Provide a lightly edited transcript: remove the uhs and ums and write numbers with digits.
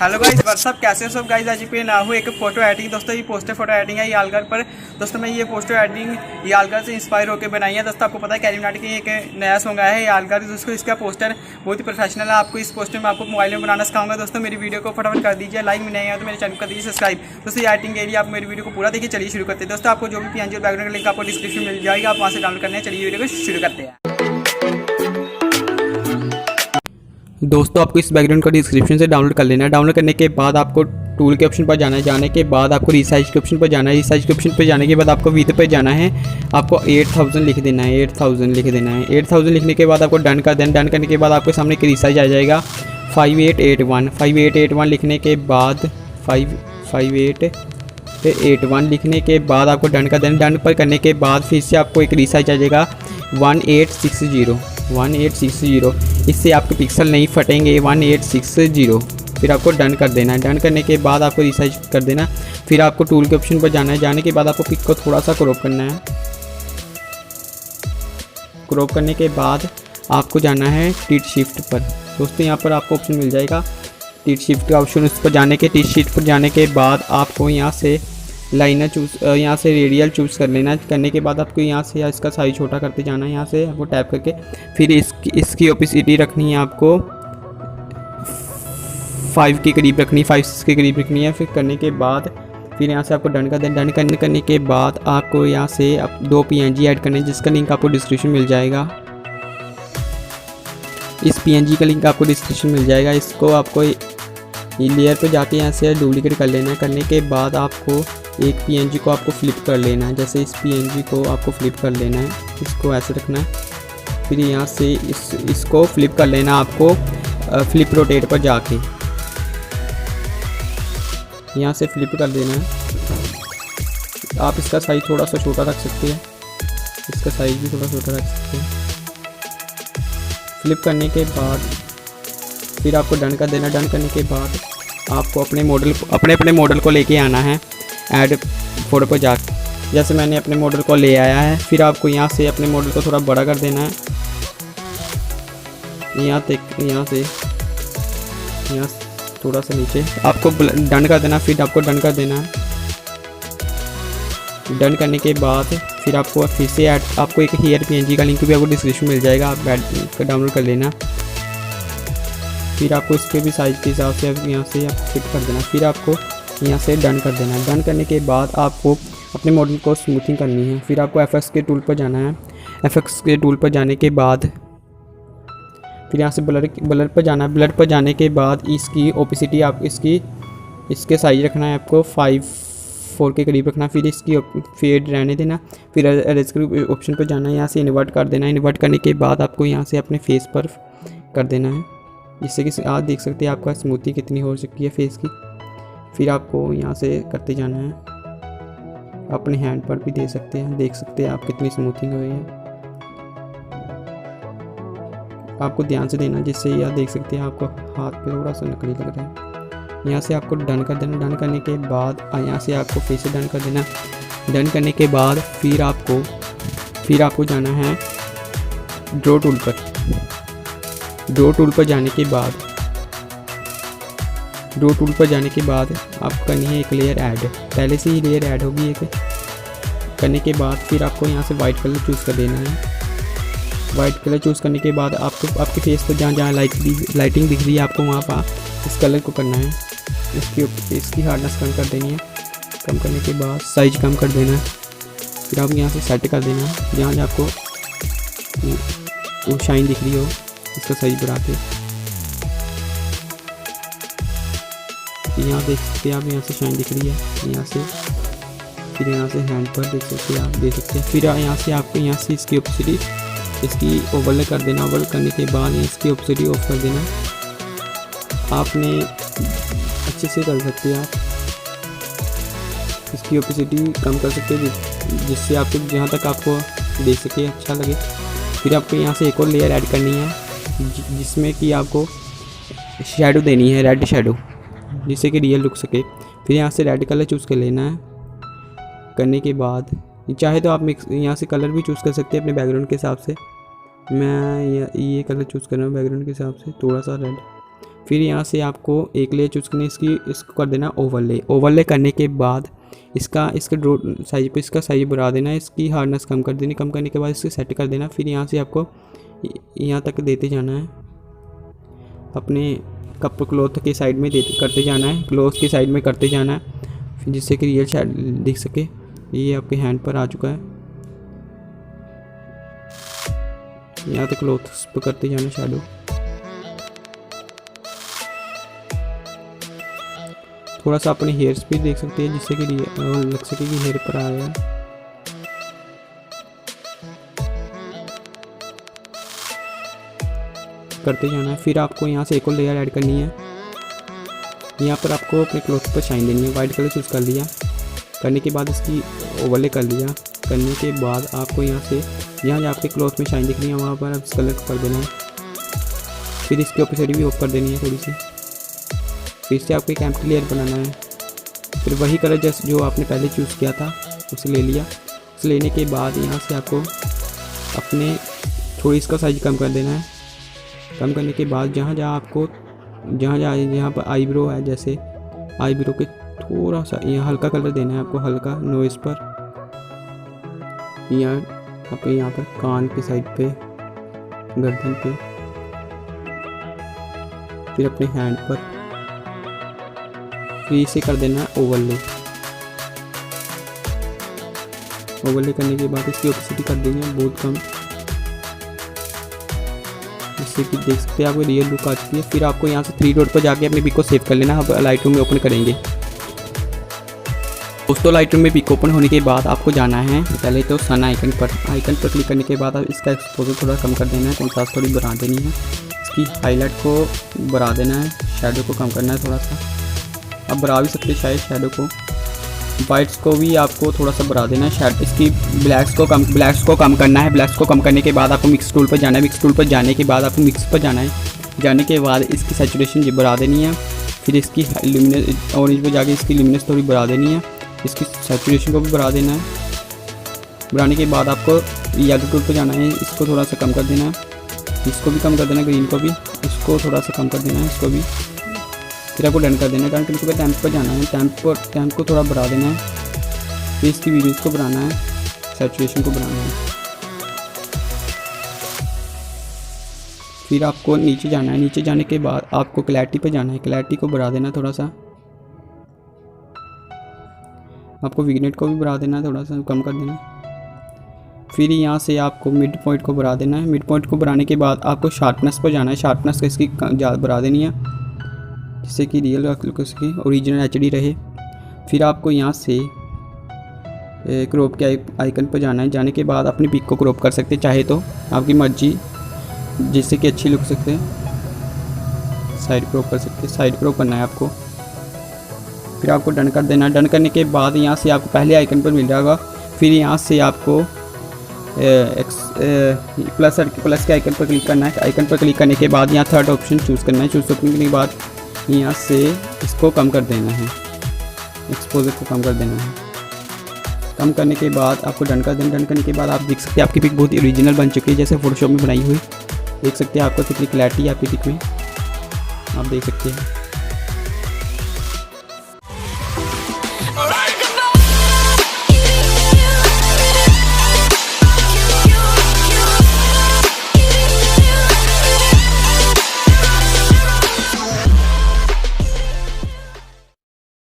Hello guys, WhatsApp कैसे हो सब गाइस। आज पे ना हो एक फोटो एडिटिंग दोस्तों, ये पोस्टर फोटो एडिटिंग है यालगर पर। दोस्तों मैं ये पोस्टर एडिटिंग यालगर से इंस्पायर होकर बनाई है। दोस्तों आपको पता है कैरीमिनाटी की एक नया सॉन्ग आया है यालगर, दोस्तों इसका पोस्टर बहुत ही प्रोफेशनल है। आपको इस पोस्टर में आपको मोबाइल में बनाना सिखाऊंगा। दोस्तों मेरी वीडियो को फटाफट कर दीजिए लाइक, में नहीं है तो मेरे चैनल कर दीजिए सब्सक्राइब। दोस्तों ये एडिटिंग के लिए आप मेरी वीडियो को पूरा देखिए। चलिए शुरू करते हैं। दोस्तों आपको जो भी पीएनजी और बैकग्राउंड का लिंक आपको डिस्क्रिप्शन मिल जाएगा, आप वहाँ से डाउनलोड करने हैं। चलिए वीडियो को शुरू करते हैं। दोस्तों आपको इस बैकग्राउंड को डिस्क्रिप्शन से डाउनलोड कर लेना है। डाउनलोड करने के बाद आपको टूल के ऑप्शन पर जाना है। जाने के बाद आपको रिसाइज के ऑप्शन पर जाना है। रिसाइज के ऑप्शन पर जाने के बाद आपको विथ पर जाना है। आपको 8000 लिख देना है। 8000 लिख देना है। 8000 लिखने के बाद आपको डन कर देना। डन करने के बाद आपके सामने एक रिसाइज आ जाएगा 5881। 5881 लिखने के बाद 5881 लिखने के बाद आपको डन कर देना। डन पर करने के बाद फिर से आपको एक रिसाइज आ जाएगा 1860। इससे आपके पिक्सल नहीं फटेंगे। 1860 फिर आपको डन कर देना है। डन करने के बाद आपको रिसाइज कर देना। फिर आपको टूल के ऑप्शन पर जाना है। जाने के बाद आपको पिक को थोड़ा सा क्रॉप करना है। क्रॉप करने के बाद आपको जाना है टिल्ट शिफ्ट पर। दोस्तों यहाँ पर आपको ऑप्शन मिल जाएगा टिल्ट शिफ्ट का ऑप्शन। उस पर जाने के टिल्ट शिफ्ट पर जाने के बाद आपको यहाँ से लाइनर यहाँ से रेडियल चूज़ कर लेना। करने के बाद आपको यहाँ से इसका साइज छोटा करते जाना है। यहाँ से आपको टैप करके फिर इसकी ओपेसिटी रखनी है आपको 5 के करीब रखनी, 5 के करीब रखनी है। फिर करने के बाद फिर यहाँ से आपको डन कर देना। डन करने के बाद आपको यहाँ से 2 PNG ऐड करने, जिसका लिंक आपको डिस्क्रिप्शन मिल जाएगा। इस PNG का लिंक आपको डिस्क्रिप्शन मिल जाएगा। इसको आपको लेयर पर जाके यहाँ से डुप्लीकेट कर लेना है। करने के बाद आपको एक PNG को आपको फ्लिप कर लेना है। जैसे इस PNG को आपको फ्लिप कर लेना है, इसको ऐसे रखना है। फिर यहाँ से इसको फ्लिप कर लेना आपको फ्लिप रोटेट पर जाके यहाँ से फ्लिप कर देना है। आप इसका साइज थोड़ा सा छोटा रख सकते हैं। इसका साइज भी थोड़ा छोटा रख सकते हैं। फ्लिप करने के बाद फिर आपको डन कर देना। डन करने के बाद आपको अपने मॉडल को लेके आना है ऐड फोटो पर जाकर। जैसे मैंने अपने मॉडल को ले आया है। फिर आपको यहाँ से अपने मॉडल को थोड़ा बड़ा कर देना है। यहाँ से थोड़ा सा नीचे आपको डन कर देना। फिर आपको डन कर देना है। डन करने के बाद फिर आपको फिर से आपको एक हेयर PNG का लिंक भी आपको डिस्क्रिप्शन मिल जाएगा, आप डाउनलोड कर लेना। फिर आपको इसके भी साइज के हिसाब से यहाँ से आप फिट कर देना। फिर आपको यहाँ से डन कर देना। डन करने के बाद आपको अपने मॉडल को स्मूथिंग करनी है। फिर आपको FX के टूल पर जाना है। FX के टूल पर जाने के बाद फिर यहाँ से ब्लर पर जाना है। ब्लर पर जाने के बाद इसकी ओपेसिटी आप इसके साइज रखना है आपको 5.4 के करीब रखना। फिर इसकी फेड रहने देना। फिर एरेज के ऑप्शन पर जाना है। यहाँ से इन्वर्ट कर देना है। इन्वर्ट करने के बाद आपको यहाँ से अपने फेस पर कर देना है, जिससे कि आप देख सकते हैं आपका स्मूथी कितनी हो सकती है फेस की। फिर आपको यहाँ से करते जाना है। अपने हैंड पर भी दे सकते हैं, देख सकते हैं आप कितनी स्मूथिंग हुई है। आपको ध्यान से देना, जिससे ये आप देख सकते हैं आपको हाथ पे थोड़ा सा नकली लग रहा है। यहाँ से आपको डन कर देना। डन करने के बाद यहाँ से आपको फिर से डन कर देना। डन करने के बाद फिर आपको जाना है ड्रॉ टूल पर। ड्रॉ टूल पर जाने के बाद आपको करनी है एक लेयर ऐड। पहले से ही लेयर ऐड होगी एक। करने के बाद फिर आपको यहाँ से वाइट कलर चूज़ कर देना है। वाइट कलर चूज़ करने के बाद आपको आपके फेस पर जहाँ लाइटिंग दिख रही है आपको वहाँ पर इस कलर को करना है। इसकी हार्डनेस कम कर देनी है। कम करने के बाद साइज कम कर देना है। फिर आप यहाँ से सेट कर देना है। जहाँ आपको वो शाइन दिख रही हो इसका साइज बढ़ा के यहाँ देख सकते हैं आप। यहाँ से शाइन दिख रही है यहाँ से। फिर यहाँ से हैंड पर देख सकते हैं आप, देख सकते हैं। फिर यहाँ से आपको यहाँ से इसकी ओपेसिटी इसकी ओवरले कर देना। ओवरले करने के बाद इसकी ओपेसिटी ऑफ कर देना। आपने अच्छे से कर सकते हैं आप इसकी ओपेसिटी कम कर सकते हैं, जिससे आपको जहाँ तक आपको देख सके अच्छा लगे। फिर आपको यहाँ से एक और लेयर ऐड करनी है, जिसमें कि आपको शेडो देनी है, रेड शेडो, जिससे कि रियल लुक सके। फिर यहाँ से रेड कलर चूज़ कर लेना है। करने के बाद चाहे तो आप मिक्स यहाँ से कलर भी चूज़ कर सकते हैं अपने बैकग्राउंड के हिसाब से। मैं ये कलर चूज़ कर रहा हूँ बैकग्राउंड के हिसाब से, थोड़ा सा रेड। फिर यहाँ से आपको एक लेयर चूज़ करनी है, इसको कर देना ओवरले। ओवरले करने के बाद इसके ड्रॉ साइज पे इसका साइज बढ़ा देना है, इसकी हार्डनेस कम कर देनी, कम करने के बाद इसको सेट कर देना। फिर यहाँ से आपको यहाँ तक देते जाना है, अपने कप क्लॉथ के साइड में करते जाना है, क्लॉथ के साइड में करते जाना है, जिससे कि रियल शेड दिख सके। ये आपके हैंड पर आ चुका है, यहाँ तक क्लॉथ पर करते जाना शैडो। थोड़ा सा अपने हेयर्स भी देख सकते हैं, जिससे कि लग सके कि हेयर पर आया है। करते जाना है। फिर आपको यहाँ से एक और लेयर ऐड करनी है। यहाँ पर आपको अपने क्लॉथ पर शाइन देनी है। वाइट कलर चूज़ कर लिया, करने के बाद इसकी ओवरले कर लिया। करने के बाद आपको यहाँ से जहाँ आपके क्लॉथ में शाइन दिख रही है वहाँ पर आप इस कलर को कर देना है। फिर इसकी ओपेसिटी भी ऑफ कर देनी है थोड़ी सी। फिर से आपको एक एम्प्टी लेयर बनाना है। फिर वही कलर जैसे जो आपने पहले चूज़ किया था उसे ले लिया। उसे लेने के बाद यहाँ से आपको अपने थोड़ी इसका साइज कम कर देना है। कम करने के बाद जहाँ पर आईब्रो है, जैसे आईब्रो के थोड़ा सा यहाँ हल्का कलर देना है आपको, हल्का नोज़ पर, यहाँ पर कान के साइड पे, गर्दन पे, फिर अपने हैंड पर। फिर इसे कर देना है ओवरले। ओवरले करने के बाद इसकी ओपेसिटी कर देनी है बहुत कम, जिससे कि देख सकते हैं आपको रियल लुक आ चुकी है। फिर आपको यहाँ से 3 डॉट पर जाके अपने पिक को सेव कर लेना। अब लाइटरूम में ओपन करेंगे दोस्तों। लाइटरूम में पिक ओपन होने के बाद आपको जाना है पहले तो सन आइकन पर क्लिक करने के बाद आप इसका एक्सपोजर थोड़ा कम कर देना है, कंट्रास्ट थोड़ी बढ़ा देनी है, इसकी हाईलाइट को बढ़ा देना है, शैडो को कम करना है थोड़ा सा। आप बढ़ा भी सकते हैं शायद शैडो को। वाइट्स को भी आपको थोड़ा सा बढ़ा देना है, शैडो इसकी ब्लैक्स को कम करना है। ब्लैक्स को कम करने के बाद आपको मिक्स टूल पर जाना है। मिक्स टूल पर जाने के बाद आपको मिक्स पर जाना है। जाने के बाद इसकी सैचुरेशन बढ़ा देनी है। फिर इसकी लुमिनस ऑरेंज पर जाके इसकी लुमिनस थोड़ी बढ़ा देनी है, इसकी सैचुरेशन को भी बढ़ा देना है। बढ़ाने के बाद आपको येलो टूल पर जाना है, इसको थोड़ा सा कम कर देना है, इसको भी कम कर देना है, ग्रीन को भी, इसको थोड़ा सा कम कर देना है, इसको भी। फिर आपको डन कर देना है। डन करने के बाद टैंप पर जाना है, टैंप को थोड़ा बढ़ा देना है। फिर इसकी वीडियोस को बढ़ाना है, सैचुरेशन को बढ़ाना है। फिर आपको नीचे जाना है। नीचे जाने के बाद आपको क्लैरिटी पे जाना है, क्लैरिटी को बढ़ा देना थोड़ा सा। आपको विग्नेट को भी बढ़ा देना है, थोड़ा सा कम कर देना है। फिर यहाँ से आपको मिड पॉइंट को बढ़ा देना है। मिड पॉइंट को बढ़ाने के बाद आपको शार्पनेस पर जाना है। शार्पनेस को इसकी बढ़ा देनी है, जिससे कि रियल लुक उसकी ओरिजिनल HD रहे। फिर आपको यहाँ से क्रॉप के आइकन पर जाना है। जाने के बाद अपनी पिक को क्रॉप कर सकते हैं, चाहे तो आपकी मर्जी, जिससे कि अच्छी लुक सकते हैं। साइड क्रॉप कर सकते हैं, साइड क्रॉप करना है आपको। फिर आपको डन कर देना। डन करने के बाद यहाँ से आपको पहले आइकन पर मिल जाएगा। फिर यहाँ से आपको प्लस के आइकन पर क्लिक करना है। आइकन पर क्लिक करने के बाद यहाँ थर्ड ऑप्शन चूज़ करना है। चूज़ करने के बाद यहाँ से इसको कम कर देना है, एक्सपोजर को कम कर देना है। कम करने के बाद आपको डन कर देना। डन करने के बाद आप देख सकते हैं आपकी पिक बहुत ही ओरिजिनल बन चुकी है, जैसे फोटोशॉप में बनाई हुई। देख सकते हैं आपको कितनी क्लैरिटी है आपकी पिक में, आप देख सकते हैं।